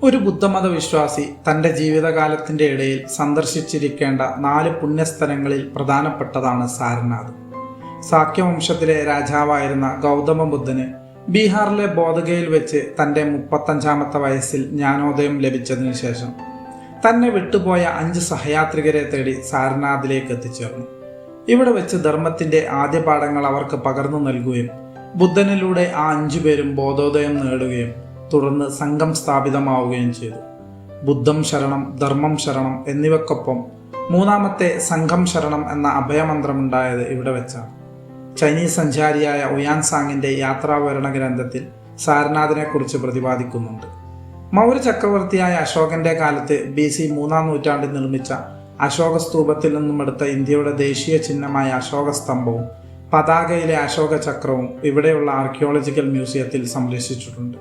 ഒരു ബുദ്ധമത വിശ്വാസി തൻ്റെ ജീവിതകാലത്തിൻ്റെ ഇടയിൽ സന്ദർശിച്ചിരിക്കേണ്ട 4 പുണ്യസ്ഥലങ്ങളിൽ പ്രധാനപ്പെട്ടതാണ് സാരനാഥ്. സാക്യവംശത്തിലെ രാജാവായിരുന്ന ഗൗതമ ബുദ്ധന് ബീഹാറിലെ ബോധഗയയിൽ വെച്ച് തൻ്റെ 35ാമത്തെ വയസ്സിൽ ജ്ഞാനോദയം ലഭിച്ചതിനു ശേഷം തന്നെ വിട്ടുപോയ 5 സഹയാത്രികരെ തേടി സാരനാഥിലേക്ക് എത്തിച്ചേർന്നു. ഇവിടെ വെച്ച് ധർമ്മത്തിൻ്റെ ആദ്യ പാഠങ്ങൾ അവർക്ക് പകർന്നു നൽകുകയും ബുദ്ധനിലൂടെ ആ 5 പേരും ബോധോദയം നേടുകയും തുടർന്ന് സംഘം സ്ഥാപിതമാവുകയും ചെയ്തു. ബുദ്ധം ശരണം, ധർമ്മം ശരണം എന്നിവയ്ക്കൊപ്പം 3ാമത്തെ സംഘം ശരണം എന്ന അഭയമന്ത്രമുണ്ടായത് ഇവിടെ വെച്ചാണ്. ചൈനീസ് സഞ്ചാരിയായ ഉയാൻസാങ്ങിൻ്റെ യാത്രാവിവരണ ഗ്രന്ഥത്തിൽ സാരനാഥിനെ കുറിച്ച് പ്രതിപാദിക്കുന്നുണ്ട്. മൗര്യ ചക്രവർത്തിയായ അശോകന്റെ കാലത്ത് BC 3ാം നൂറ്റാണ്ടിൽ നിർമ്മിച്ച അശോക സ്തൂപത്തിൽ നിന്നുമെടുത്ത ഇന്ത്യയുടെ ദേശീയ ചിഹ്നമായ അശോക സ്തംഭവും പതാകയിലെ അശോക ചക്രവും ഇവിടെയുള്ള ആർക്കിയോളജിക്കൽ മ്യൂസിയത്തിൽ സംരക്ഷിച്ചിട്ടുണ്ട്.